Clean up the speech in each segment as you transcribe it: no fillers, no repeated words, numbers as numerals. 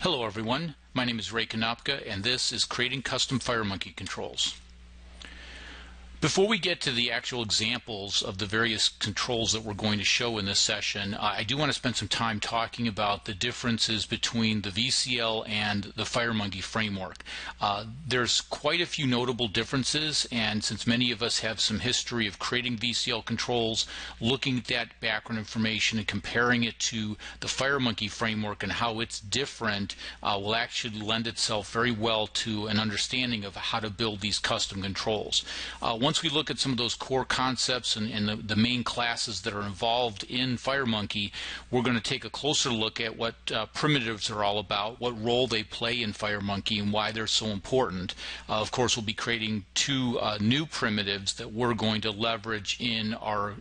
Hello everyone, my name is Ray Konopka and this is Creating Custom FireMonkey Controls. Before we get to the actual examples of the various controls that we're going to show in this session, I do want to spend some time talking about the differences between the VCL and the FireMonkey framework. There's quite a few notable differences, and since many of us have some history of creating VCL controls, looking at that background information and comparing it to the FireMonkey framework and how it's different will actually lend itself very well to an understanding of how to build these custom controls. Once we look at some of those core concepts and the main classes that are involved in FireMonkey, we're going to take a closer look at what primitives are all about, what role they play in FireMonkey, and why they're so important. Of course, we'll be creating two new primitives that we're going to leverage in our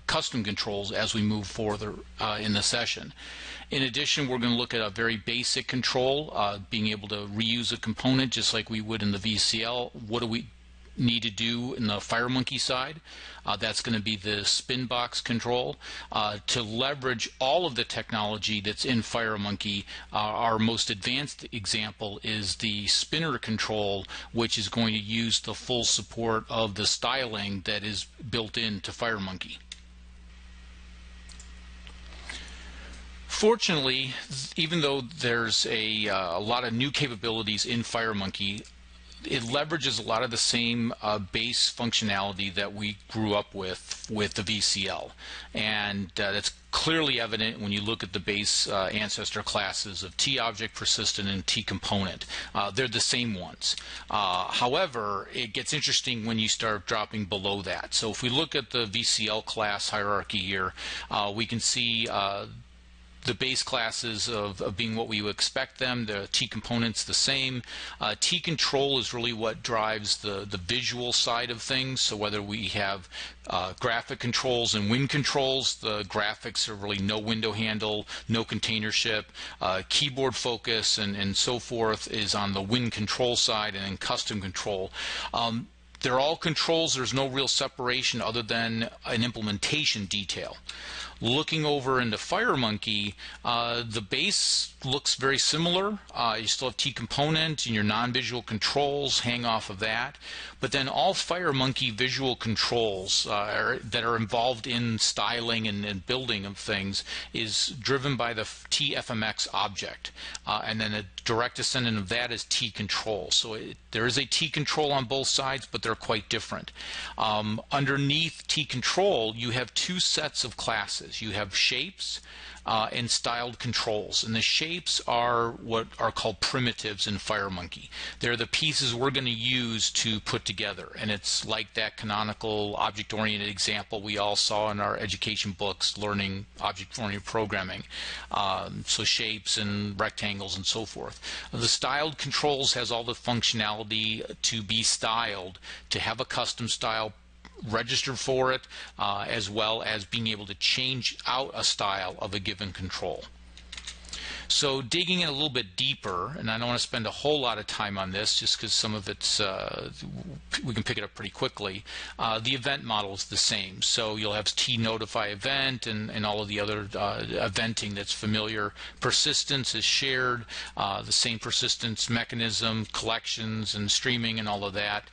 custom controls as we move further in the session. In addition, we're going to look at a very basic control, being able to reuse a component just like we would in the VCL. What do we need to do in the FireMonkey side? That's going to be the spin box control. To leverage all of the technology that's in FireMonkey, our most advanced example is the spinner control, which is going to use the full support of the styling that is built into FireMonkey. Fortunately, even though there's a lot of new capabilities in FireMonkey, it leverages a lot of the same base functionality that we grew up with the VCL, and that's clearly evident when you look at the base ancestor classes of T-Object, Persistent, and T-Component. They're the same ones. However, it gets interesting when you start dropping below that. So if we look at the VCL class hierarchy here, we can see the base classes of being what we would expect them. The T-component's the same. T-control is really what drives the visual side of things. So whether we have graphic controls and win controls, the graphics are really no window handle, no containership, keyboard focus, and so forth is on the win control side, and then custom control. They're all controls. There's no real separation other than an implementation detail. Looking over into FireMonkey, the base looks very similar. You still have T-component and your non-visual controls hang off of that. But then all FireMonkey visual controls that are involved in styling and building of things is driven by the TFMX object. And then a direct descendant of that is T-control. So there is a T-control on both sides, but they're quite different. Underneath T-control, you have two sets of classes. You have shapes and styled controls, and the shapes are what are called primitives in FireMonkey. They're the pieces we're going to use to put together, and it's like that canonical object-oriented example we all saw in our education books learning object-oriented programming. So shapes and rectangles and so forth. The styled controls has all the functionality to be styled, to have a custom style registered for it, as well as being able to change out a style of a given control. So digging in a little bit deeper, and I don't want to spend a whole lot of time on this just because some of it's we can pick it up pretty quickly. The event model is the same. So you'll have T-notify event and all of the other eventing that's familiar. Persistence is shared, the same persistence mechanism, collections and streaming and all of that.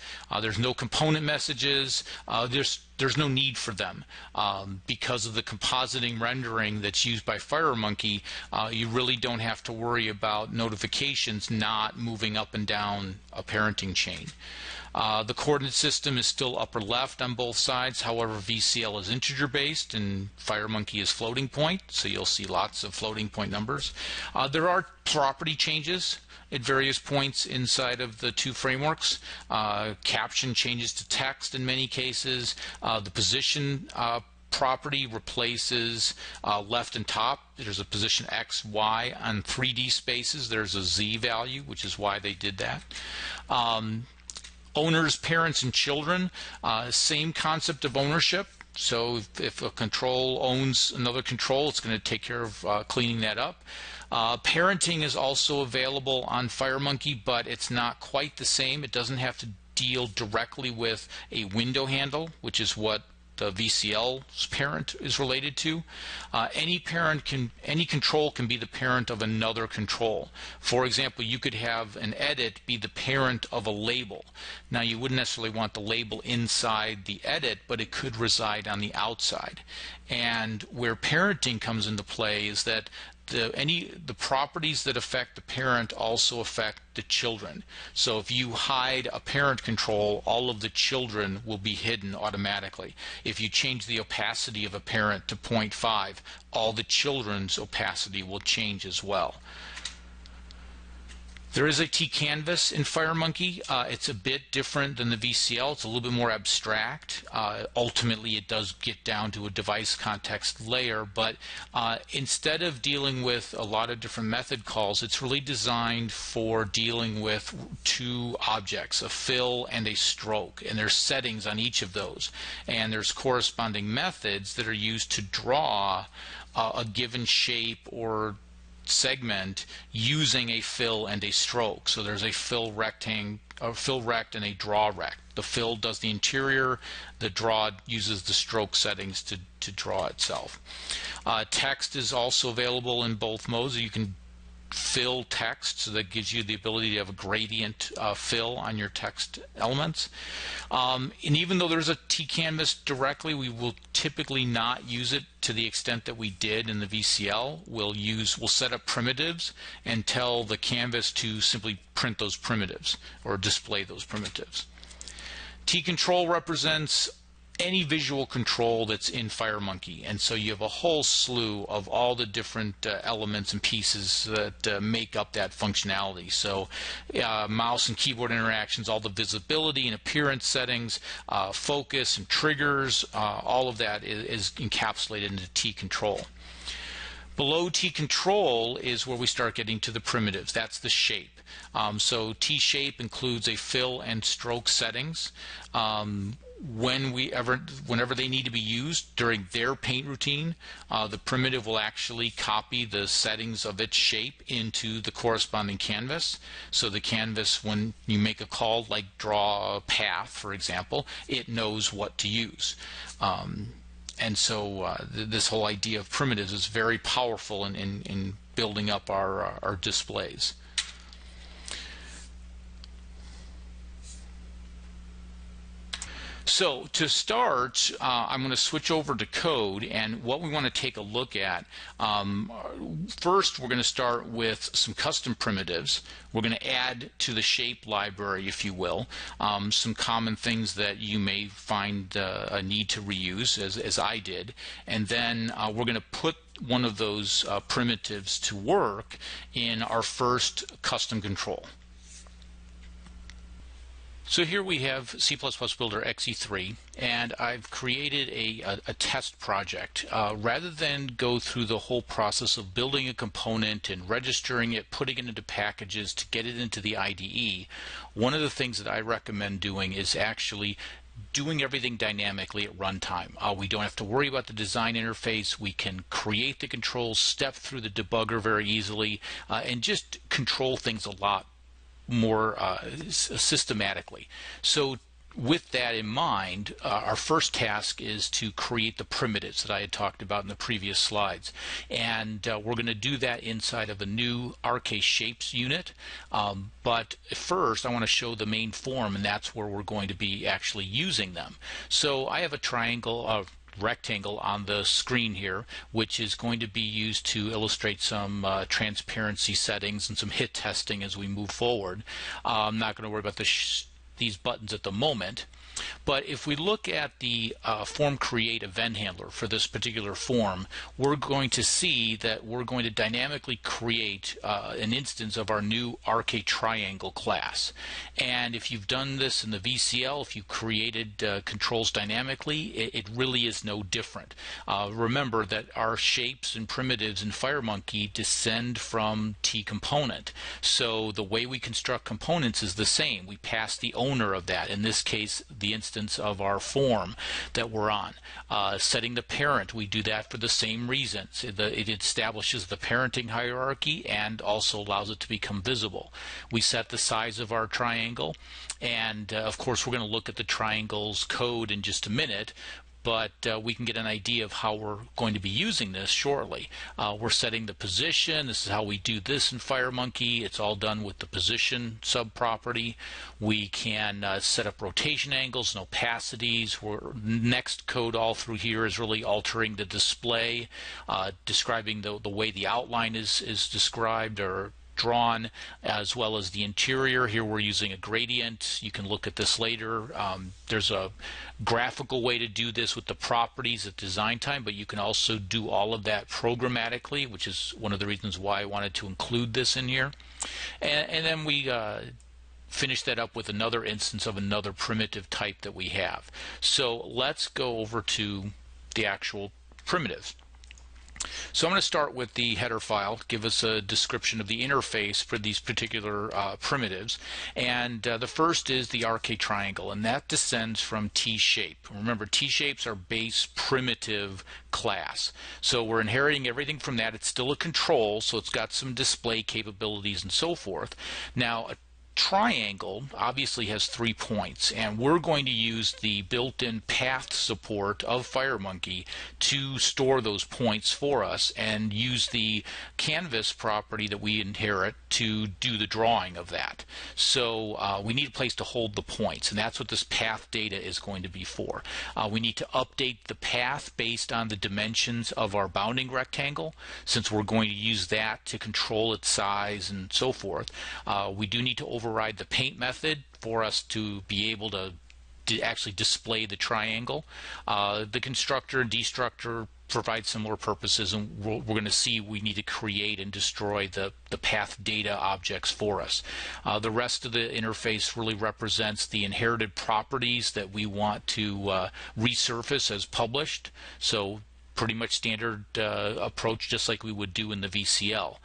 There's no component messages. There's no need for them because of the compositing rendering that's used by FireMonkey. You really don't have to worry about notifications not moving up and down a parenting chain. The coordinate system is still upper left on both sides. However, VCL is integer based and FireMonkey is floating point, so you'll see lots of floating point numbers. There are property changes at various points inside of the two frameworks. Caption changes to text in many cases. The position property replaces left and top. There's a position X, Y on 3D spaces. There's a Z value, which is why they did that. Owners, parents, and children, same concept of ownership. So if a control owns another control, it's going to take care of cleaning that up. Parenting is also available on FireMonkey, but it's not quite the same. It doesn't have to deal directly with a window handle, which is what the VCL's parent is related to. Any control can be the parent of another control. For example, you could have an edit be the parent of a label. Now, you wouldn't necessarily want the label inside the edit, but it could reside on the outside. And where parenting comes into play is that the properties that affect the parent also affect the children. So if you hide a parent control, all of the children will be hidden automatically. If you change the opacity of a parent to 0.5, all the children's opacity will change as well. There is a T-Canvas in FireMonkey. It's a bit different than the VCL. It's a little bit more abstract. Ultimately, it does get down to a device context layer, but instead of dealing with a lot of different method calls, it's really designed for dealing with two objects, a fill and a stroke, and there's settings on each of those. And there's corresponding methods that are used to draw a given shape or segment using a fill and a stroke. So there's a fill rect and a draw rect. The fill does the interior, the draw uses the stroke settings to draw itself. Text is also available in both modes. You can fill text, so that gives you the ability to have a gradient fill on your text elements. And even though there's a T-Canvas directly, we will typically not use it to the extent that we did in the VCL. We'll set up primitives and tell the canvas to simply print those primitives or display those primitives. T-Control represents any visual control that's in FireMonkey, and so you have a whole slew of all the different elements and pieces that make up that functionality. So mouse and keyboard interactions, all the visibility and appearance settings, focus and triggers, all of that is encapsulated into T-Control. Below T-Control is where we start getting to the primitives. That's the shape. So T-shape includes a fill and stroke settings. Whenever they need to be used during their paint routine, the primitive will actually copy the settings of its shape into the corresponding canvas. So the canvas, when you make a call like draw a path, for example, it knows what to use. And so this whole idea of primitives is very powerful in building up our displays. So to start, I'm going to switch over to code, and what we want to take a look at, first we're going to start with some custom primitives. We're going to add to the shape library, if you will, some common things that you may find a need to reuse, as I did, and then we're going to put one of those primitives to work in our first custom control. So here we have C++ Builder exe3, and I've created a test project. Rather than go through the whole process of building a component and registering it, putting it into packages to get it into the IDE, one of the things that I recommend doing is actually doing everything dynamically at runtime. We don't have to worry about the design interface. We can create the controls, step through the debugger very easily, and just control things a lot more systematically. So with that in mind, our first task is to create the primitives that I had talked about in the previous slides, and we're going to do that inside of a new RK Shapes unit, but first I want to show the main form, and that's where we're going to be actually using them. So I have a triangle rectangle on the screen here, which is going to be used to illustrate some transparency settings and some hit testing as we move forward. I'm not going to worry about these buttons at the moment. But if we look at the form create event handler for this particular form, we're going to see that we're going to dynamically create an instance of our new RK Triangle class. And if you've done this in the VCL, if you created controls dynamically, it really is no different. Remember that our shapes and primitives in FireMonkey descend from T-component. So the way we construct components is the same. We pass the owner of that, in this case the instance of our form that we're on. Setting the parent, we do that for the same reasons. It establishes the parenting hierarchy and also allows it to become visible. We set the size of our triangle, and of course we're going to look at the triangle's code in just a minute. but we can get an idea of how we're going to be using this shortly. We're setting the position. This is how we do this in FireMonkey. It's all done with the position subproperty. We can set up rotation angles and opacities. Next code all through here is really altering the display, describing the way the outline is described or drawn, as well as the interior. Here we're using a gradient. You can look at this later. There's a graphical way to do this with the properties at design time, but you can also do all of that programmatically, which is one of the reasons why I wanted to include this in here. And then we finish that up with another instance of another primitive type that we have. So let's go over to the actual primitives. So I'm going to start with the header file, give us a description of the interface for these particular primitives. And the first is the RK triangle, and that descends from T-shape. Remember, T-shapes are base primitive class. So we're inheriting everything from that. It's still a control, so it's got some display capabilities and so forth. Now, a triangle obviously has 3 points, and we're going to use the built-in path support of FireMonkey to store those points for us and use the canvas property that we inherit to do the drawing of that. So we need a place to hold the points, and that's what this path data is going to be for. We need to update the path based on the dimensions of our bounding rectangle, since we're going to use that to control its size and so forth. We do need to override the paint method for us to be able to actually display the triangle. The constructor and destructor provide similar purposes, and we're going to see we need to create and destroy the path data objects for us. The rest of the interface really represents the inherited properties that we want to resurface as published. So pretty much standard approach, just like we would do in the VCL.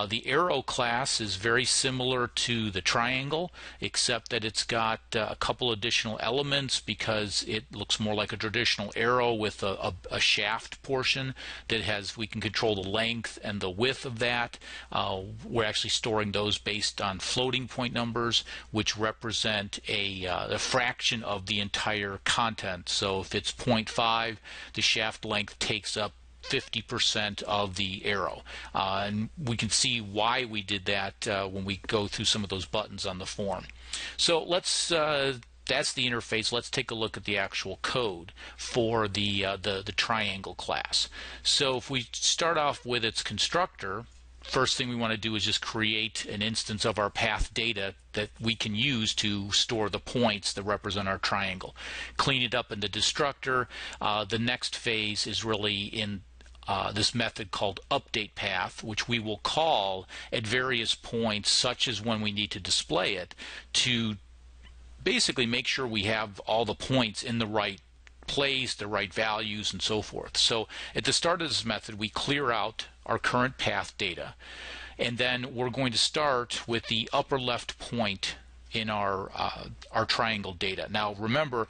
The arrow class is very similar to the triangle, except that it's got a couple additional elements because it looks more like a traditional arrow with a shaft portion that we can control the length and the width of that. We're actually storing those based on floating point numbers, which represent a fraction of the entire content. So if it's 0.5, the shaft length takes up 50% of the arrow. And we can see why we did that when we go through some of those buttons on the form. So let's that's the interface. Let's take a look at the actual code for the triangle class. So if we start off with its constructor, first thing we want to do is just create an instance of our path data that we can use to store the points that represent our triangle. Clean it up in the destructor. The next phase is really in this method called update path, which we will call at various points, such as when we need to display it, to basically make sure we have all the points in the right place, the right values, and so forth. So at the start of this method, we clear out our current path data, and then we're going to start with the upper left point in our triangle data. Now remember,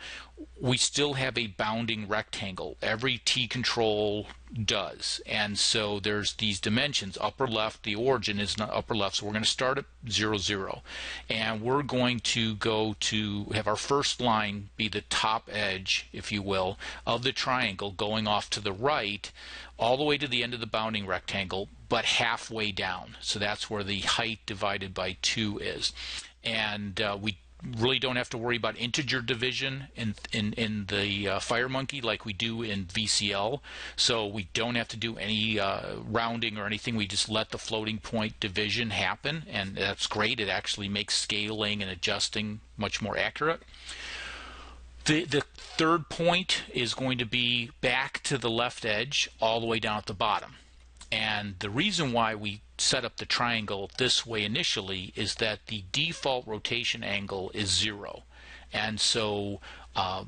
we still have a bounding rectangle. Every T control does, and so there's these dimensions. Upper left, the origin is not upper left, so we're going to start at 0, 0, and we're going to go to have our first line be the top edge, if you will, of the triangle, going off to the right all the way to the end of the bounding rectangle, but halfway down. So that's where the height divided by 2 is. And we really don't have to worry about integer division in the FireMonkey like we do in VCL. So we don't have to do any rounding or anything. We just let the floating point division happen, and that's great. It actually makes scaling and adjusting much more accurate. The third point is going to be back to the left edge all the way down at the bottom. And the reason why we set up the triangle this way initially is that the default rotation angle is 0. And so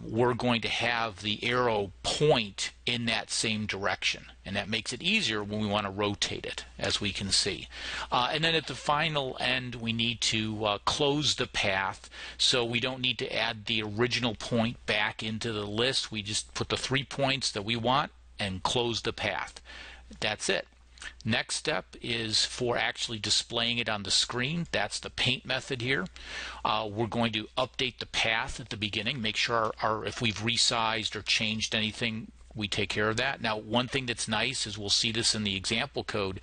we're going to have the arrow point in that same direction. And that makes it easier when we want to rotate it, as we can see. And then at the final end, we need to close the path, so we don't need to add the original point back into the list. We just put the 3 points that we want and close the path. That's it. Next step is for actually displaying it on the screen. That's the paint method here. We're going to update the path at the beginning, make sure if we've resized or changed anything, we take care of that. Now, one thing that's nice is we'll see this in the example code.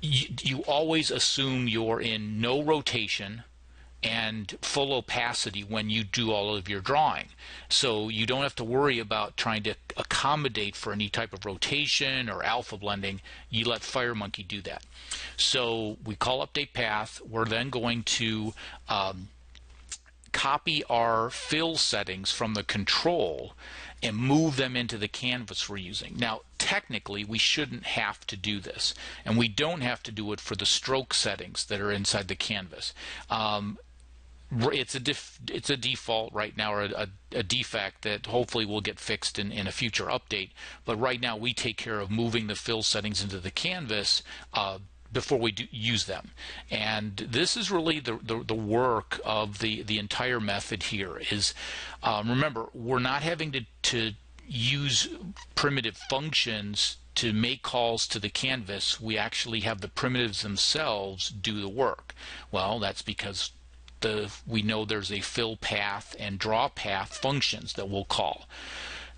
You always assume you're in no rotation and full opacity when you do all of your drawing. So you don't have to worry about trying to accommodate for any type of rotation or alpha blending. You let FireMonkey do that. So we call update path. We're then going to copy our fill settings from the control and move them into the canvas we're using. Now, technically, we shouldn't have to do this, and we don't have to do it for the stroke settings that are inside the canvas. It's a default right now, or a defect that hopefully will get fixed in a future update. But right now, we take care of moving the fill settings into the canvas before we use them. And this is really the work of the entire method here. Is remember, we're not having to use primitive functions to make calls to the canvas. We actually have the primitives themselves do the work. Well, that's because we know there's a fill path and draw path functions that we'll call.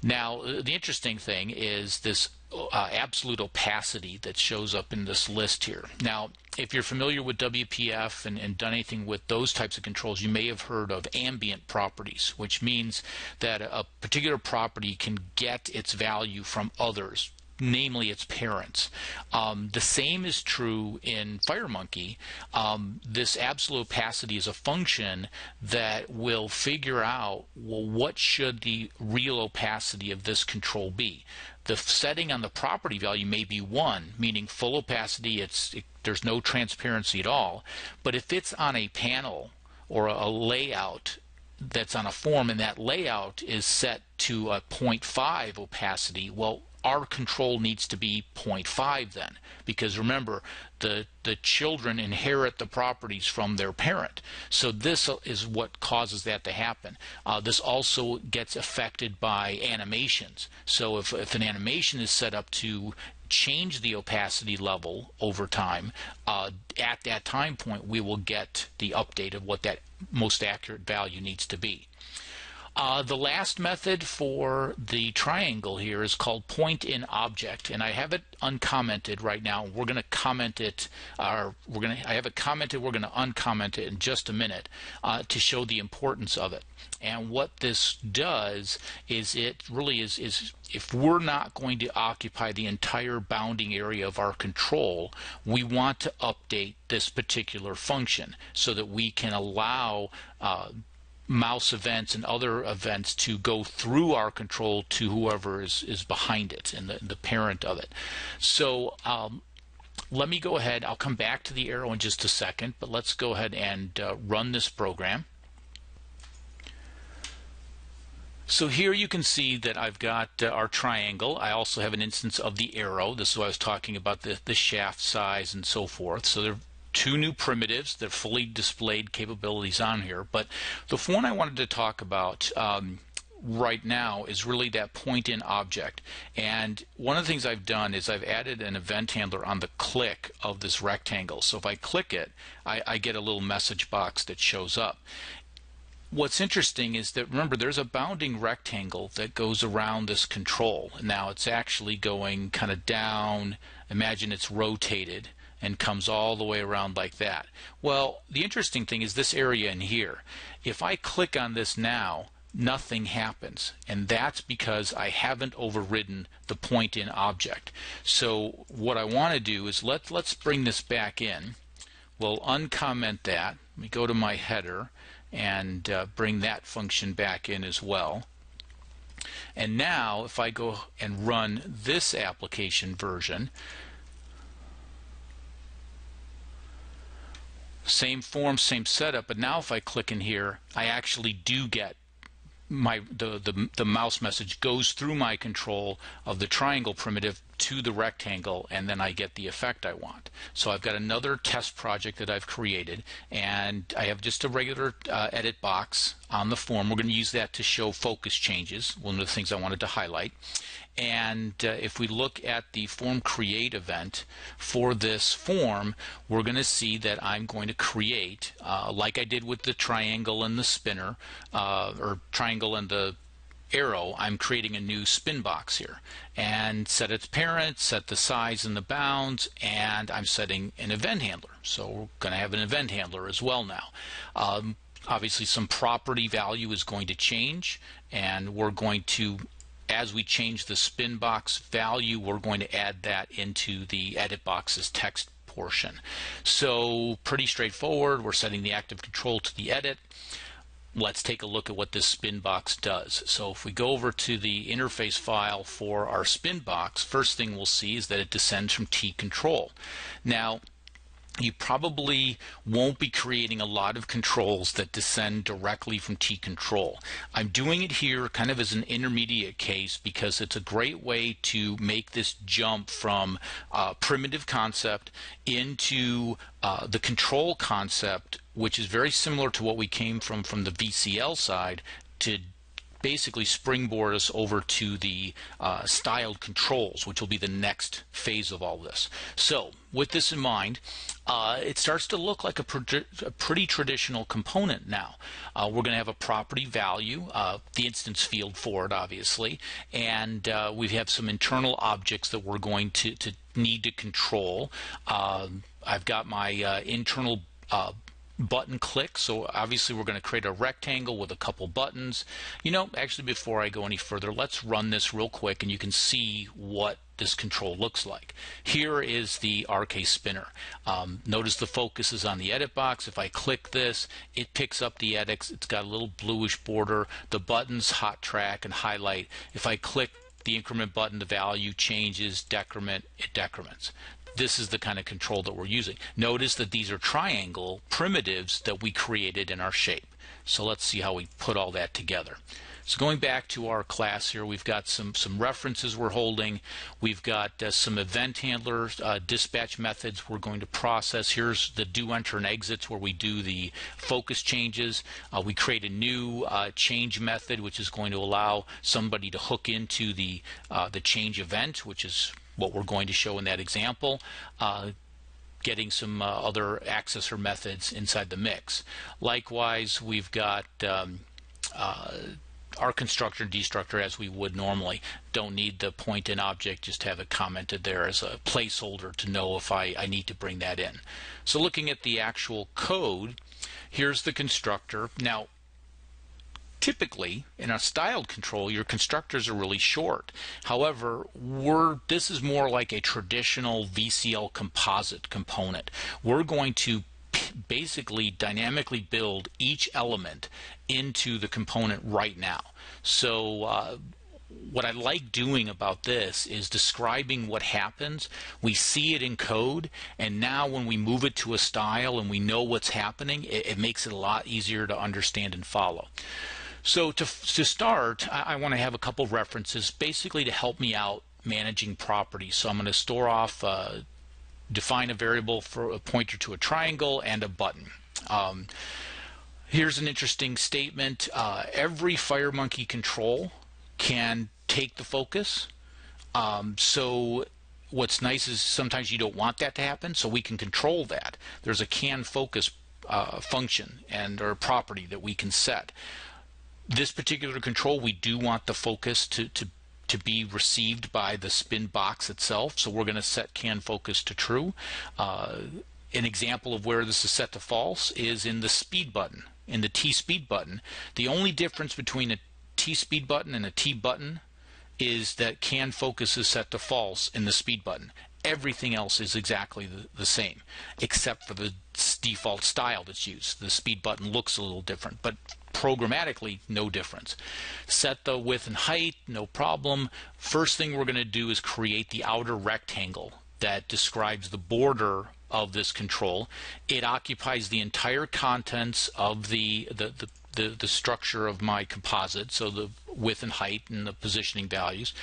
Now, the interesting thing is this absolute opacity that shows up in this list here. Now, if you're familiar with WPF and done anything with those types of controls, you may have heard of ambient properties, which means that a particular property can get its value from others, namely its parents. The same is true in FireMonkey. This absolute opacity is a function that will figure out, well, what should the real opacity of this control be. The setting on the property value may be 1, meaning full opacity, there's no transparency at all. But if it's on a panel or a layout that's on a form and that layout is set to a 0.5 opacity, well, our control needs to be 0.5 then, because remember, the children inherit the properties from their parent. So this is what causes that to happen. This also gets affected by animations. So if an animation is set up to change the opacity level over time, at that time point we will get the update of what that most accurate value needs to be. The last method for the triangle here is called point in object, and I have it uncommented right now. We're going to comment it, I have it commented. We're going to uncomment it in just a minute to show the importance of it. And what this does is it really is if we're not going to occupy the entire bounding area of our control, we want to update this particular function so that we can allow mouse events and other events to go through our control to whoever is behind it and the parent of it. So let me go ahead. I'll come back to the arrow in just a second, but let's go ahead and run this program. So here you can see that I've got our triangle. I also have an instance of the arrow. This is what I was talking about, the shaft size and so forth. So there are 2 new primitives that are fully displayed capabilities on here. But the one I wanted to talk about right now is really that point in object. And one of the things I've done is I've added an event handler on the click of this rectangle. So if I click it, I get a little message box that shows up. What's interesting is that, remember, there's a bounding rectangle that goes around this control. Now it's actually going kind of down. Imagine it's rotated and comes all the way around like that. Well, the interesting thing is this area in here. If I click on this now, nothing happens, and that's because I haven't overridden the point in object. So what I want to do is let's bring this back in. We'll uncomment that. Let me go to my header and bring that function back in as well. And now if I go and run this application version, same form, same setup, but now if I click in here, I actually do get the mouse message goes through my control of the triangle primitive to the rectangle, and then I get the effect I want. So I've got another test project that I've created, and I have just a regular edit box on the form. We're going to use that to show focus changes, one of the things I wanted to highlight. And if we look at the form create event for this form, we're going to see that I'm going to create, like I did with the triangle and the spinner, or triangle and the arrow, I'm creating a new spin box here, and set its parent, set the size and the bounds, and I'm setting an event handler. So we're going to have an event handler as well now. Obviously some property value is going to change, and we're going to, as we change the spin box value, we're going to add that into the edit box's text portion. So pretty straightforward. We're setting the active control to the edit. Let's take a look at what this spin box does. So if we go over to the interface file for our spin box, first thing we'll see is that it descends from T control. Now, you probably won't be creating a lot of controls that descend directly from T control. I'm doing it here kind of as an intermediate case because it's a great way to make this jump from primitive concept into the control concept, which is very similar to what we came from the VCL side, to basically springboard us over to the styled controls, which will be the next phase of all this. So with this in mind, it starts to look like a pretty traditional component now. We're going to have a property value, the instance field for it obviously, and we have some internal objects that we're going to need to control. I've got my internal button click, so obviously we're going to create a rectangle with a couple buttons. You know, actually before I go any further, let's run this real quick and you can see what this control looks like. Here is the RK spinner. Notice the focus is on the edit box. If I click this, it picks up the edits. It's got a little bluish border. The buttons hot track and highlight. If I click the increment button, the value changes, decrement, it decrements. This is the kind of control that we're using. Notice that these are triangle primitives that we created in our shape. So let's see how we put all that together. So going back to our class here, we've got some references we're holding. We've got some event handlers, dispatch methods we're going to process. Here's the do, enter, and exits where we do the focus changes. We create a new change method, which is going to allow somebody to hook into the change event, which is what we're going to show in that example, getting some other accessor methods inside the mix. Likewise, we've got our constructor and destructor as we would normally. Don't need the point in object, just have it commented there as a placeholder to know if I need to bring that in. So looking at the actual code, here's the constructor. Now, typically, in a styled control, your constructors are really short. However, this is more like a traditional VCL composite component. We're going to basically dynamically build each element into the component right now. So what I like doing about this is describing what happens. We see it in code, and now when we move it to a style and we know what's happening, it makes it a lot easier to understand and follow. So to start, I want to have a couple references basically to help me out managing properties. So I'm going to store off, define a variable for a pointer to a triangle and a button. Here's an interesting statement. Every FireMonkey control can take the focus. So what's nice is sometimes you don't want that to happen, so we can control that. There's a can focus function or property that we can set. This particular control, we do want the focus to be received by the spin box itself, so we're going to set can focus to true. An example of where this is set to false is in the speed button. In the T speed button, the only difference between a T speed button and a T button is that can focus is set to false in the speed button. Everything else is exactly the same, except for the default style that's used. The speed button looks a little different, but programmatically, no difference. Set the width and height, no problem. First thing we're going to do is create the outer rectangle that describes the border of this control. It occupies the entire contents of the structure of my composite, so the width and height and the positioning values.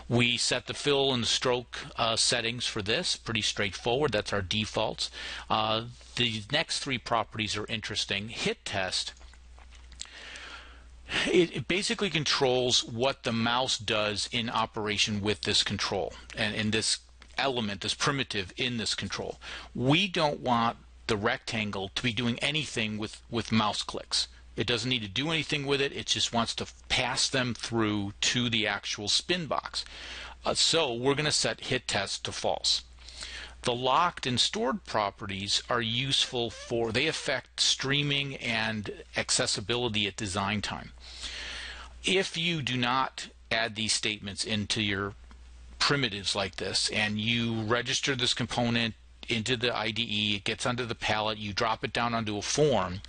We set the fill and the stroke settings for this, pretty straightforward. That's our defaults. The next three properties are interesting. Hit test, it basically controls what the mouse does in operation with this control and in this element, this primitive in this control. We don't want the rectangle to be doing anything with mouse clicks. It doesn't need to do anything with it. It just wants to pass them through to the actual spin box. So we're going to set hit test to false. The locked and stored properties are useful for, they affect streaming and accessibility at design time. If you do not add these statements into your primitives like this, and you register this component into the IDE, it gets onto the palette, you drop it down onto a form,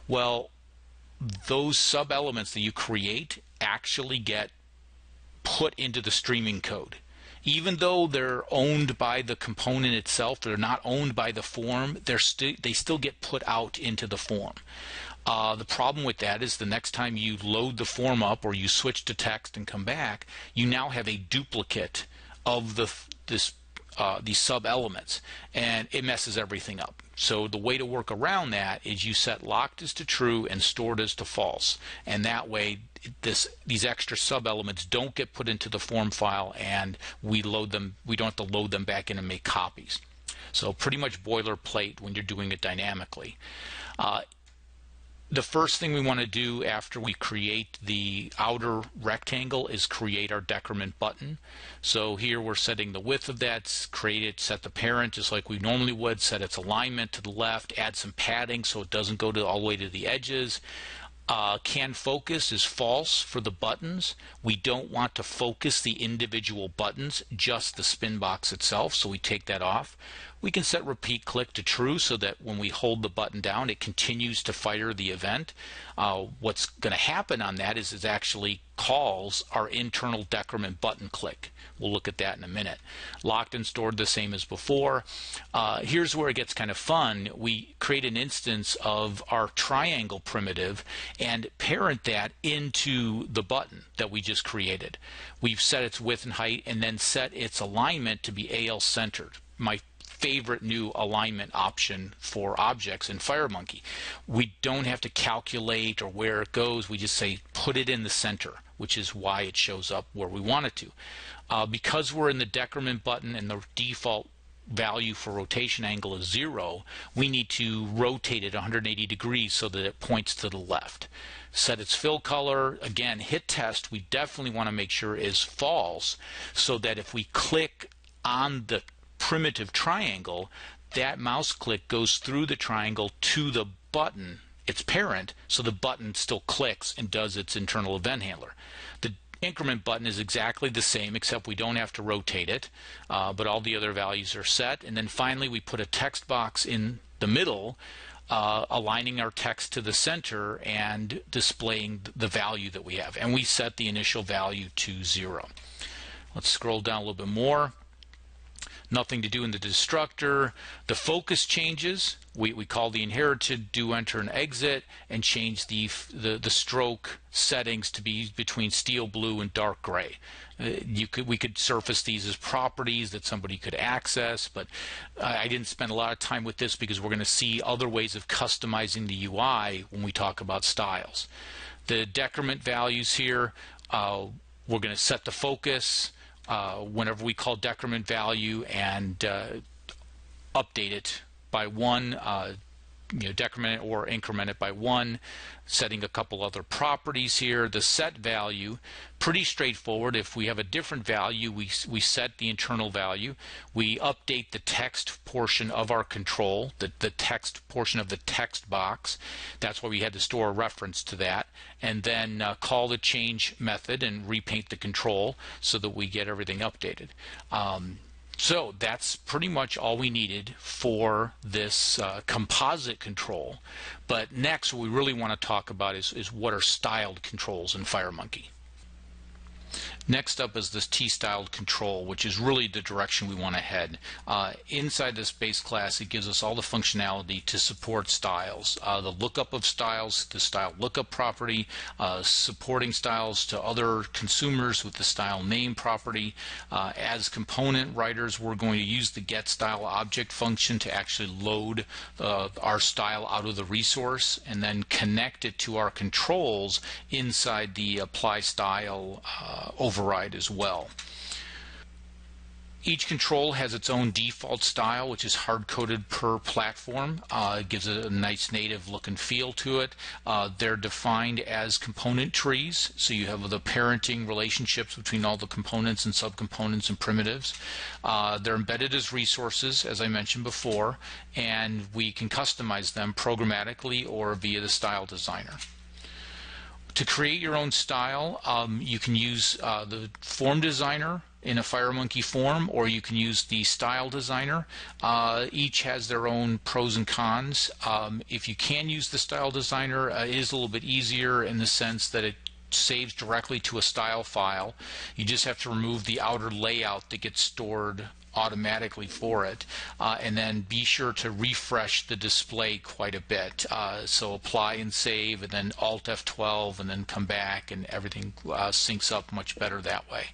well, those sub-elements that you create actually get put into the streaming code. Even though they're owned by the component itself, they're not owned by the form, they still get put out into the form. The problem with that is the next time you load the form up or you switch to text and come back, you now have a duplicate of these sub-elements, and it messes everything up. So the way to work around that is you set locked as to true and stored as to false, and that way these extra sub-elements don't get put into the form file, and we don't have to load them back in and make copies. So pretty much boilerplate when you're doing it dynamically. The first thing we want to do after we create the outer rectangle is create our decrement button. So here we're setting the width of that, create it, set the parent just like we normally would, set its alignment to the left, add some padding so it doesn't go all the way to the edges. Can focus is false for the buttons. We don't want to focus the individual buttons, just the spin box itself, so we take that off. We can set repeat click to true so that when we hold the button down it continues to fire the event. What's going to happen on that is it actually calls our internal decrement button click. We'll look at that in a minute. Locked and stored the same as before. Here's where it gets kind of fun. We create an instance of our triangle primitive and parent that into the button that we just created. We've set its width and height and then set its alignment to be AL centered. My favorite new alignment option for objects in FireMonkey. We don't have to calculate or where it goes. We just say put it in the center, which is why it shows up where we want it to. Because we're in the decrement button and the default value for rotation angle is 0, we need to rotate it 180 degrees so that it points to the left. Set its fill color. Again, hit test we definitely want to make sure is false, so that if we click on the primitive triangle, that mouse click goes through the triangle to the button, its parent, so the button still clicks and does its internal event handler. The increment button is exactly the same, except we don't have to rotate it, but all the other values are set. And then finally we put a text box in the middle, aligning our text to the center and displaying the value that we have. And we set the initial value to 0. Let's scroll down a little bit more. Nothing to do in the destructor. The focus changes. We call the inherited do enter and exit, and change the stroke settings to be between steel blue and dark gray. We could surface these as properties that somebody could access, but I didn't spend a lot of time with this because we're going to see other ways of customizing the UI when we talk about styles. The decrement values here, we're going to set the focus whenever we call decrement value and update it by 1, decrement it or increment it by 1, setting a couple other properties here. The set value, pretty straightforward. If we have a different value, we set the internal value. We update the text portion of our control, the text portion of the text box. That's why we had to store a reference to that. And then call the change method and repaint the control so that we get everything updated. So that's pretty much all we needed for this composite control. But next, what we really want to talk about is what are styled controls in FireMonkey. Next up is this T-styled control, which is really the direction we want to head. Inside this base class, it gives us all the functionality to support styles. The lookup of styles, the style lookup property, supporting styles to other consumers with the style name property. As component writers, we're going to use the getStyleObject function to actually load our style out of the resource and then connect it to our controls inside the applyStyle override as well. Each control has its own default style, which is hard-coded per platform. It gives it a nice native look and feel to it. They're defined as component trees, so you have the parenting relationships between all the components and subcomponents and primitives. They're embedded as resources, as I mentioned before, and we can customize them programmatically or via the style designer. To create your own style, you can use the form designer in a FireMonkey form, or you can use the style designer. Each has their own pros and cons. If you can use the style designer, it is a little bit easier in the sense that it saves directly to a style file. You just have to remove the outer layout that gets stored automatically for it, and then be sure to refresh the display quite a bit. So apply and save, and then Alt F12, and then come back, and everything syncs up much better that way.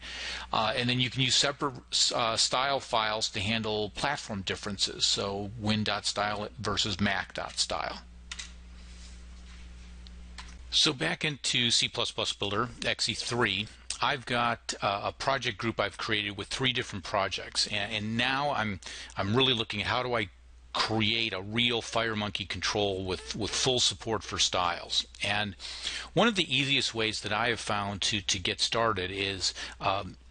And then you can use separate style files to handle platform differences, so Win.style versus Mac.style. So back into C++ Builder, XE3, I've got a project group I've created with 3 different projects, and now I'm really looking at how do I create a real FireMonkey control with full support for styles. And one of the easiest ways that I have found to get started is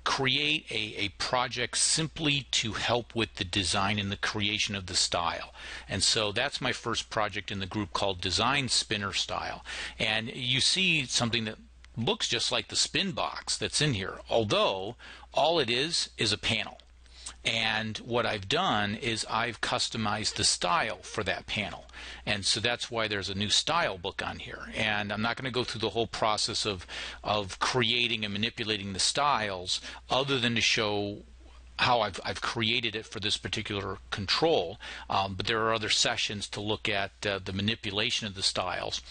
create a project simply to help with the design and the creation of the style. And so that's my first project in the group called Design Spinner Style. And you see something that looks just like the spin box that's in here, although all it is a panel. And what I've done is I've customized the style for that panel, and so that's why there's a new style book on here. And I'm not going to go through the whole process of creating and manipulating the styles, other than to show how I've created it for this particular control, but there are other sessions to look at the manipulation of the styles.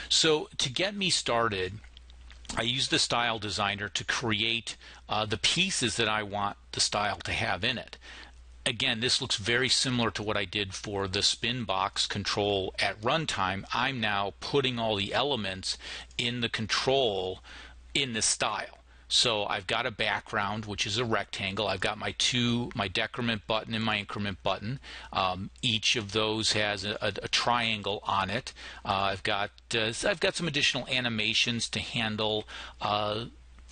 So to get me started, I use the style designer to create the pieces that I want the style to have in it. Again, this looks very similar to what I did for the spin box control at runtime. I'm now putting all the elements in the control in the style. So I've got a background, which is a rectangle. I've got my decrement button and my increment button. Each of those has a triangle on it. I've got some additional animations to handle, to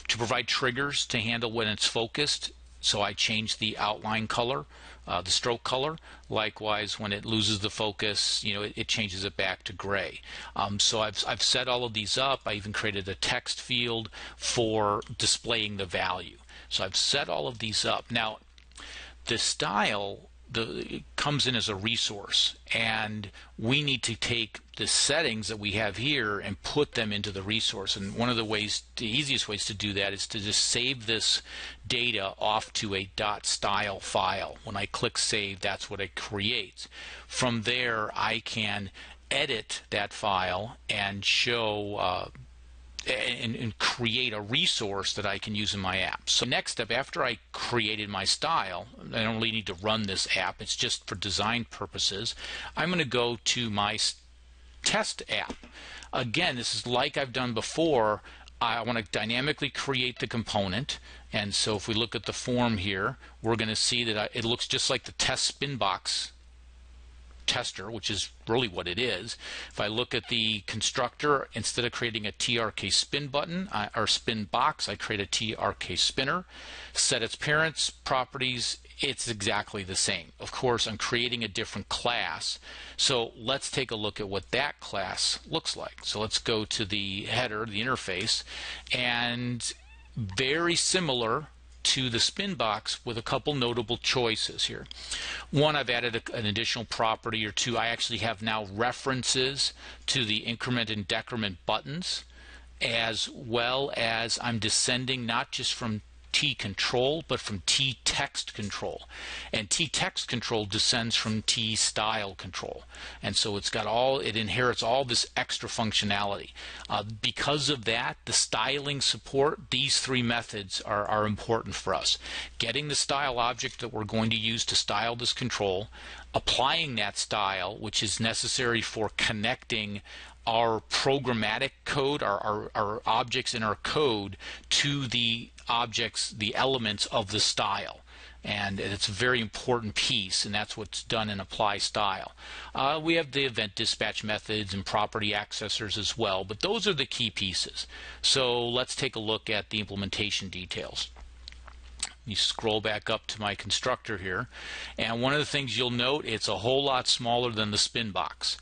provide triggers to handle when it's focused. So I change the outline color, the stroke color. Likewise, when it loses the focus, it changes it back to gray. So I've set all of these up. I even created a text field for displaying the value. So I've set all of these up. Now, the style it comes in as a resource, and we need to take the settings that we have here and put them into the resource. And one of the easiest ways to do that is to just save this data off to a .style file. When I click save, that's what it creates. From there, I can edit that file and show and create a resource that I can use in my app. So next step, after I created my style, I don't really need to run this app, it's just for design purposes. I'm going to go to my test app. Again, this is like I've done before. I want to dynamically create the component, and so if we look at the form here, we're going to see that it looks just like the test spin box tester, which is really what it is. If I look at the constructor, instead of creating a TRK spin button or spin box, I create a TRK spinner. Set its parents properties, it's exactly the same. Of course, I'm creating a different class. So let's take a look at what that class looks like. So let's go to the header, the interface, and very similar to the spin box with a couple notable choices here. One, I've added an additional property or two. I actually have now references to the increment and decrement buttons, as well as I'm descending not just from T control, but from T text control. And T text control descends from T style control. And so it inherits all this extra functionality. Because of that, the styling support, these three methods are important for us. Getting the style object that we're going to use to style this control, applying that style, which is necessary for connecting our programmatic code, our objects in our code, to the objects, the elements of the style. And it's a very important piece, and that's what's done in apply style. We have the event dispatch methods and property accessors as well, but those are the key pieces. So let's take a look at the implementation details. You scroll back up to my constructor here, and one of the things you'll note, it's a whole lot smaller than the Spinbox.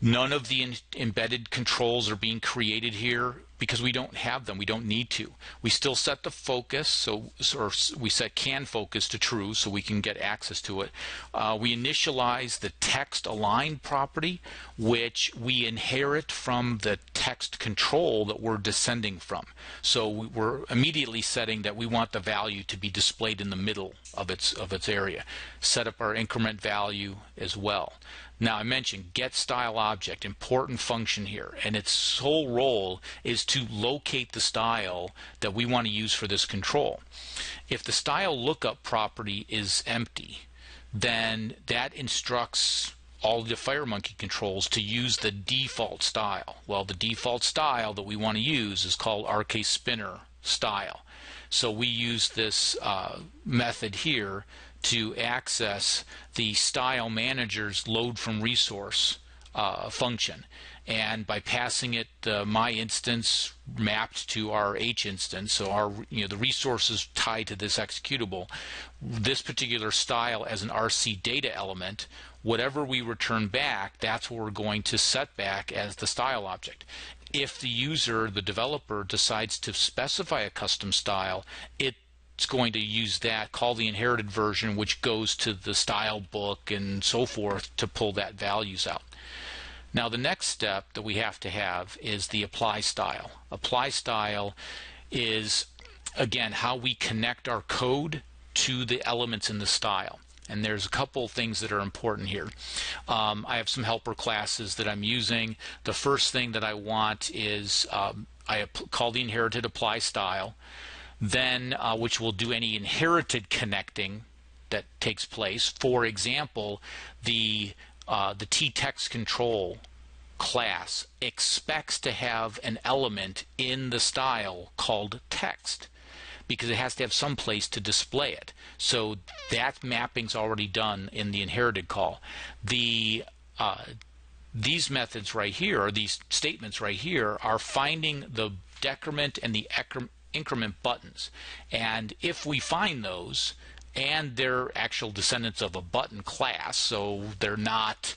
None of the embedded controls are being created here because we don't have them. We don't need to. We still set the focus, or we set can focus to true so we can get access to it. We initialize the text align property, which we inherit from the text control that we're descending from. So we're immediately setting that we want the value to be displayed in the middle of its area. Set up our increment value as well. Now, I mentioned get style object, important function here, and its sole role is to locate the style that we want to use for this control. If the style lookup property is empty, then that instructs all the FireMonkey controls to use the default style. Well, the default style that we want to use is called RK-Spinner style. So we use this method here to access the style manager's load from resource function, and by passing it my instance mapped to our H instance, so our the resources tied to this executable, this particular style as an RC data element, whatever we return back, that's what we're going to set back as the style object. If the user, the developer, decides to specify a custom style, it's going to use that, call the inherited version, which goes to the style book and so forth to pull that values out. Now the next step that we have to have is the apply style. Apply style is, again, how we connect our code to the elements in the style. And there's a couple things that are important here. I have some helper classes that I'm using. The first thing that I want is I call the inherited apply style, then which will do any inherited connecting that takes place. For example, the tText control class expects to have an element in the style called text, because it has to have some place to display it. So that mapping's already done in the inherited call. These methods right here, or these statements right here, are finding the decrement and the increment buttons. And if we find those, and they're actual descendants of a button class, so they're not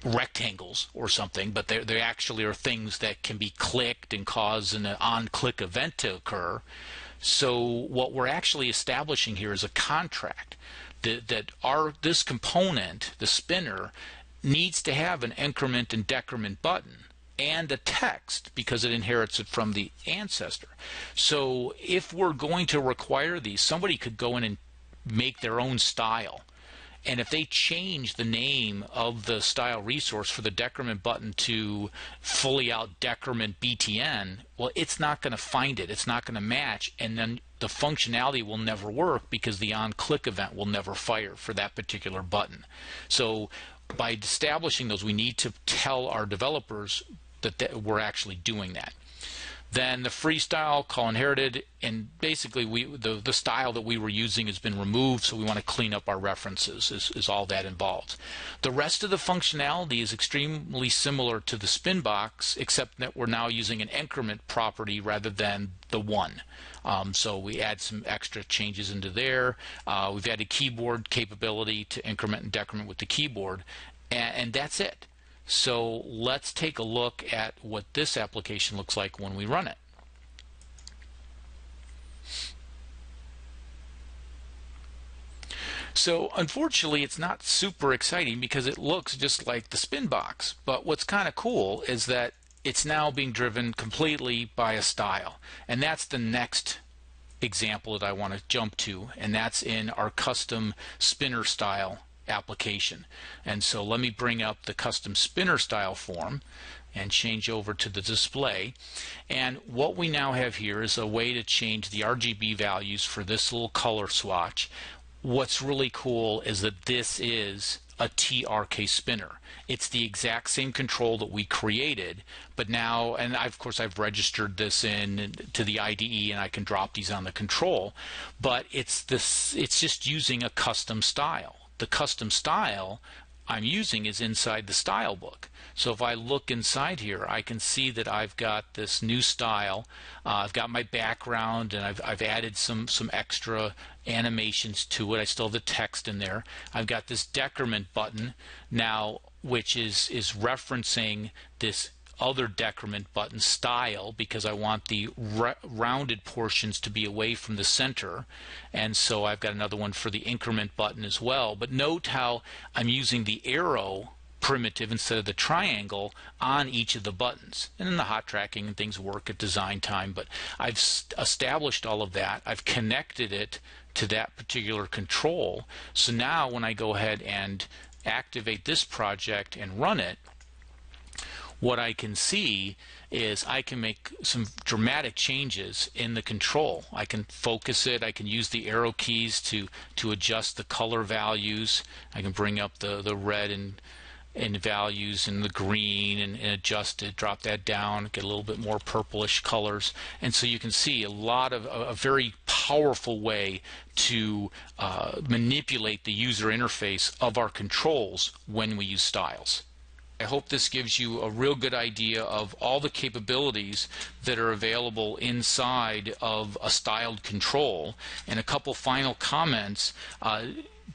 rectangles or something, but they actually are things that can be clicked and cause an on-click event to occur. So what we're actually establishing here is a contract that this component, the spinner, needs to have an increment and decrement button and a text because it inherits it from the ancestor. So if we're going to require these, somebody could go in and make their own style. And if they change the name of the style resource for the decrement button to fully out decrement BTN, well, it's not going to find it. It's not going to match, and then the functionality will never work because the on-click event will never fire for that particular button. So by establishing those, we need to tell our developers that we're actually doing that. Then the freestyle, call inherited, and basically the style that we were using has been removed, so we want to clean up our references is all that involves. The rest of the functionality is extremely similar to the Spinbox, except that we're now using an increment property rather than the one. So we add some extra changes into there. We've added keyboard capability to increment and decrement with the keyboard, and that's it. So let's take a look at what this application looks like when we run it. So unfortunately, it's not super exciting because it looks just like the Spinbox. But what's kind of cool is that it's now being driven completely by a style. And that's the next example that I want to jump to, and that's in our custom spinner style application. And so let me bring up the custom spinner style form and change over to the display. And what we now have here is a way to change the RGB values for this little color swatch. What's really cool is that this is a TRK spinner. It's the exact same control that we created, but now, and of course I've registered this in to the IDE and I can drop these on the control, but it's just using a custom style. The custom style I'm using is inside the style book. So if I look inside here, I can see that I've got this new style. I've got my background, and I've added some extra animations to it. I still have the text in there. I've got this decrement button now, which is referencing this other decrement button style, because I want the rounded portions to be away from the center, and so I've got another one for the increment button as well. But note how I'm using the arrow primitive instead of the triangle on each of the buttons. And then the hot tracking and things work at design time, but I've established all of that. I've connected it to that particular control. So now when I go ahead and activate this project and run it, what I can see is I can make some dramatic changes in the control. I can focus it. I can use the arrow keys to adjust the color values. I can bring up the red and values and the green and adjust it, drop that down, get a little bit more purplish colors. And so you can see a very powerful way to manipulate the user interface of our controls when we use styles. I hope this gives you a real good idea of all the capabilities that are available inside of a styled control. And a couple final comments.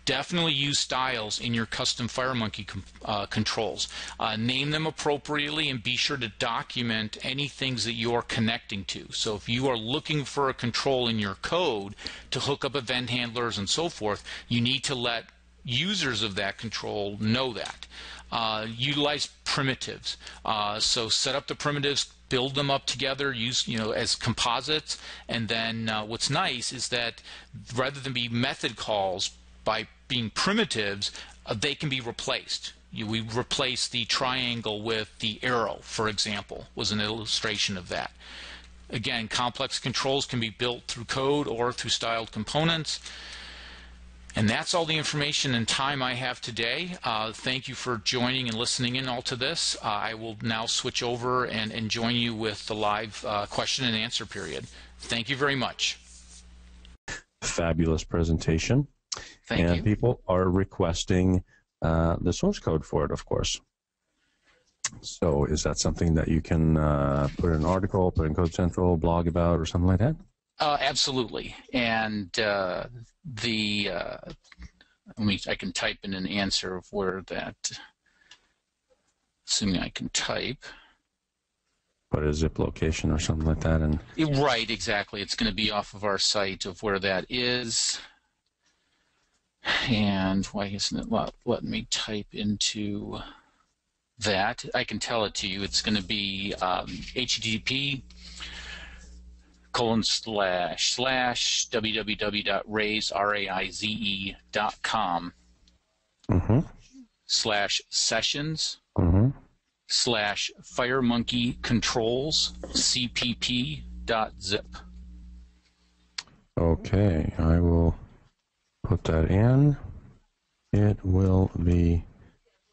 Definitely use styles in your custom FireMonkey controls. Name them appropriately and be sure to document any things that you are connecting to. So if you are looking for a control in your code to hook up event handlers and so forth, you need to let users of that control know that. Utilize primitives. So set up the primitives, build them up together, use as composites, and then what's nice is that rather than be method calls by being primitives, they can be replaced. We replace the triangle with the arrow, for example, was an illustration of that. Again, complex controls can be built through code or through styled components. And that's all the information and time I have today. Thank you for joining and listening in all to this. I will now switch over and join you with the live question and answer period. Thank you very much. Fabulous presentation. Thank you. And people are requesting the source code for it, of course. So is that something that you can put in an article, put in Code Central, blog about, or something like that? Absolutely. And I can type in an answer of where that, assuming I can type. Put a zip location or something like that. And right, exactly. It's going to be off of our site of where that is. And why isn't it letting me type into that? I can tell it to you. It's going to be http://www.raize.com /sessions /FireMonkey controls cpp.zip. Okay, I will put that in. It will be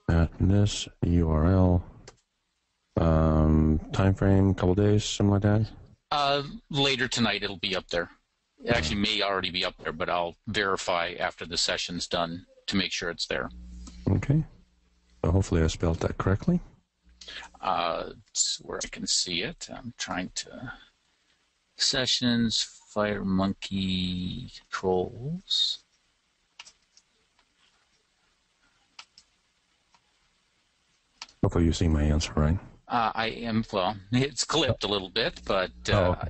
at this URL. Time frame, couple days, something like that? Later tonight it'll be up there. It actually may already be up there, but I'll verify after the session's done to make sure it's there. Okay. So hopefully I spelled that correctly. It's where I can see it. I'm trying to... Sessions, FireMonkey controls. Hopefully you see my answer, right? I am, well, it's clipped a little bit, but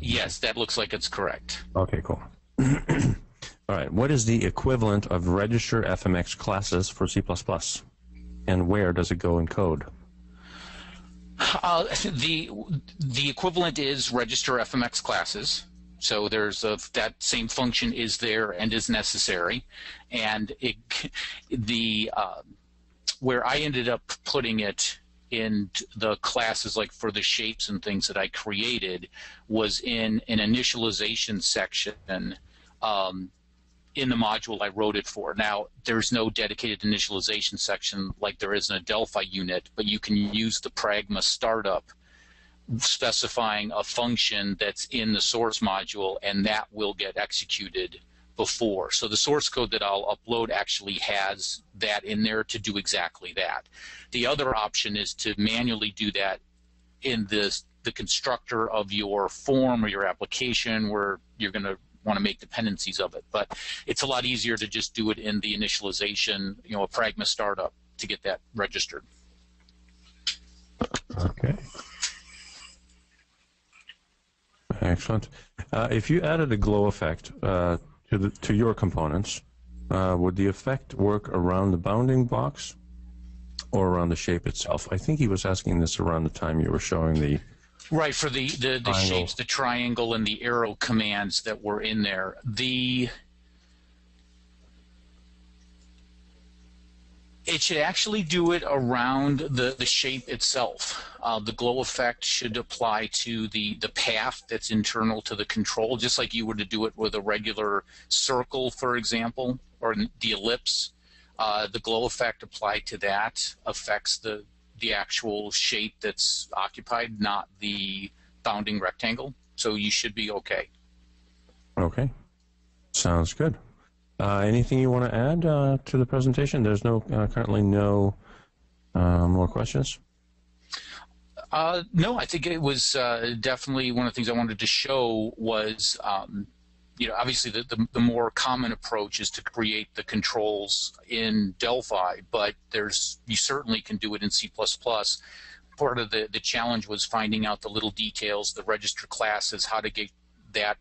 yes, that looks like it's correct. Okay, cool. All right, what is the equivalent of register FMX classes for C++? And where does it go in code? The equivalent is register FMX classes. So that same function is there and is necessary, and where I ended up putting it in the classes, like for the shapes and things that I created, was in an initialization section in the module I wrote it for. Now, there's no dedicated initialization section like there is in a Delphi unit, but you can use the Pragma startup specifying a function that's in the source module, and that will get executed before. So the source code that I'll upload actually has that in there to do exactly that. The other option is to manually do that in the constructor of your form or your application, where you're going to want to make dependencies of it. But it's a lot easier to just do it in the initialization, a Pragma startup, to get that registered. Okay. Excellent. If you added a glow effect to your components, would the effect work around the bounding box or around the shape itself? I think he was asking this around the time you were showing the... Right, for the shapes, the triangle, and the arrow commands that were in there. It should actually do it around the shape itself. The glow effect should apply to the path that's internal to the control, just like you were to do it with a regular circle, for example, or the ellipse. The glow effect applied to that affects the actual shape that's occupied, not the bounding rectangle. So you should be okay. Okay. Sounds good. Anything you want to add to the presentation? There's currently no more questions. No, I think it was definitely one of the things I wanted to show was, obviously the more common approach is to create the controls in Delphi, but you certainly can do it in C++. Part of the challenge was finding out the little details, the register classes, how to get that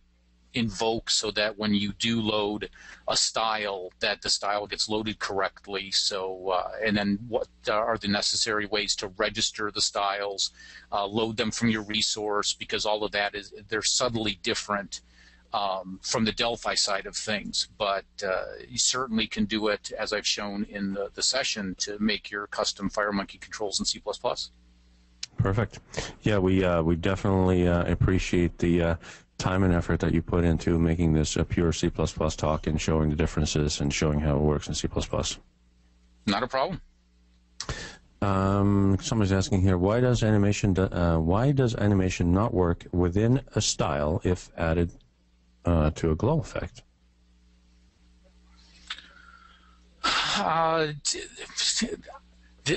invoke so that when you do load a style, that the style gets loaded correctly. So and then what are the necessary ways to register the styles, load them from your resource, because all of that they're subtly different from the Delphi side of things, but you certainly can do it, as I've shown in the session, to make your custom FireMonkey controls in C++. Perfect. Yeah, we definitely appreciate the time and effort that you put into making this a pure C++ talk and showing the differences and showing how it works in C++. Not a problem. Somebody's asking here, why does animation not work within a style if added to a glow effect?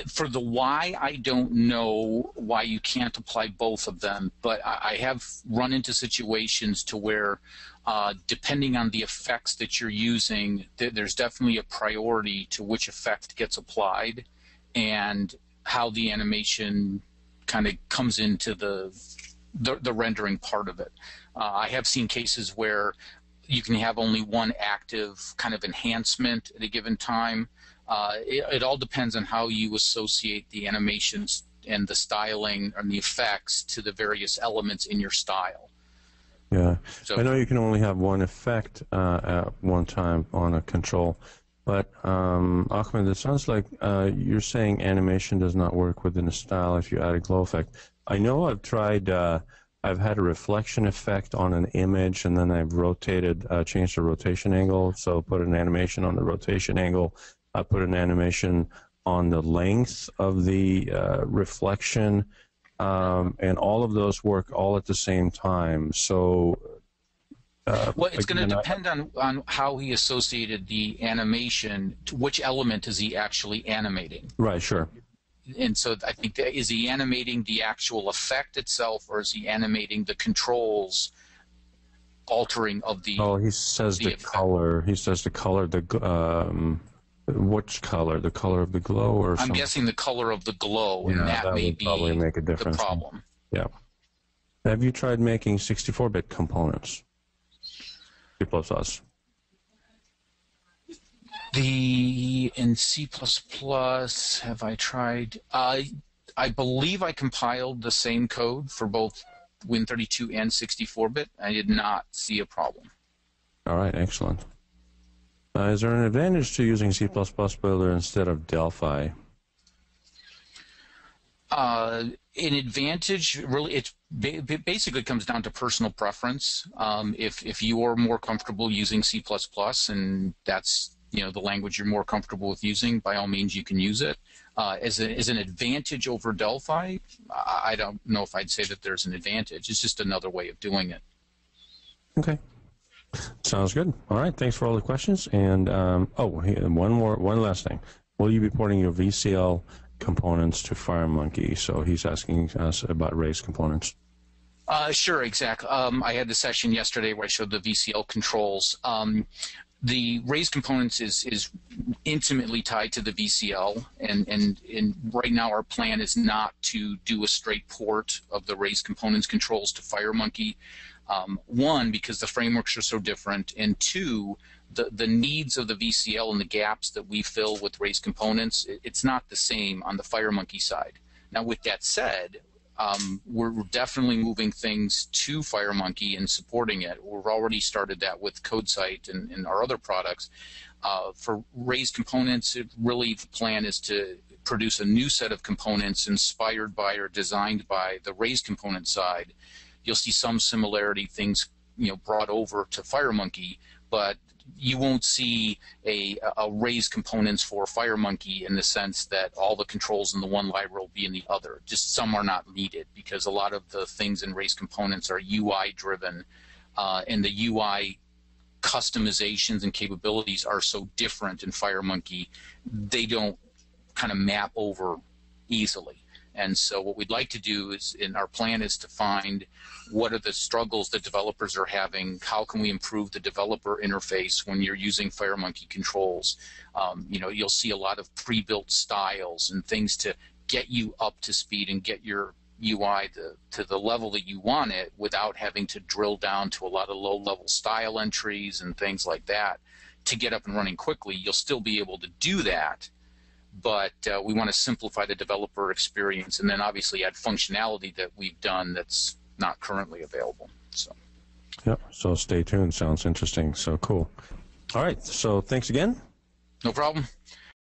For the why, I don't know why you can't apply both of them, but I have run into situations to where, depending on the effects that you're using, there's definitely a priority to which effect gets applied and how the animation kind of comes into the rendering part of it. I have seen cases where you can have only one active kind of enhancement at a given time. It all depends on how you associate the animations and the styling and the effects to the various elements in your style. Yeah, so, I know you can only have one effect at one time on a control, but Ahmed, it sounds like you're saying animation does not work within a style if you add a glow effect. I know I've tried, I've had a reflection effect on an image, and then I've changed the rotation angle, so put an animation on the rotation angle. I put an animation on the length of the reflection, and all of those work all at the same time. So, well, it's going to depend on how he associated the animation to which element is he actually animating. Right, sure. And so I think is he animating the actual effect itself, or is he animating the controls altering of the? Oh, he says the color. He says the color. Which color? The color of the glow, or I'm guessing the color of the glow, yeah, and that may would be probably make a difference. The problem. Yeah. Have you tried making 64-bit components? C++. In C++, have I tried? I believe I compiled the same code for both Win32 and 64-bit. I did not see a problem. All right, excellent. Is there an advantage to using C++ Builder instead of Delphi? An advantage, really, it basically comes down to personal preference. If you are more comfortable using C++ and that's the language you're more comfortable with using, by all means you can use it. As an advantage over Delphi, I don't know if I'd say that there's an advantage. It's just another way of doing it. Okay. Sounds good. All right. Thanks for all the questions. And one last thing. Will you be porting your VCL components to FireMonkey? So he's asking us about RAISE components. Sure, exactly. I had the session yesterday where I showed the VCL controls. The RAISE components is intimately tied to the VCL, and right now our plan is not to do a straight port of the RAISE components controls to FireMonkey. One, because the frameworks are so different, and two, the needs of the VCL and the gaps that we fill with RAISE components, it's not the same on the FireMonkey side. Now, with that said, we're definitely moving things to FireMonkey and supporting it. We've already started that with CodeSight and our other products. For RAISE components, the plan is to produce a new set of components inspired by or designed by the RAISE component side. You'll see some similarity, things brought over to FireMonkey, but you won't see a RAISE components for FireMonkey in the sense that all the controls in the one library will be in the other. Just some are not needed because a lot of the things in RAISE components are UI driven, and the UI customizations and capabilities are so different in FireMonkey, they don't kind of map over easily. And so what we'd like to do is, in our plan, is to find what are the struggles that developers are having, how can we improve the developer interface when you're using FireMonkey controls. You'll see a lot of pre-built styles and things to get you up to speed and get your UI to the level that you want it without having to drill down to a lot of low-level style entries and things like that to get up and running quickly. You'll still be able to do that, but we want to simplify the developer experience and then obviously add functionality that we've done that's not currently available. Yep, so stay tuned. Sounds interesting. So cool. All right, so thanks again. No problem.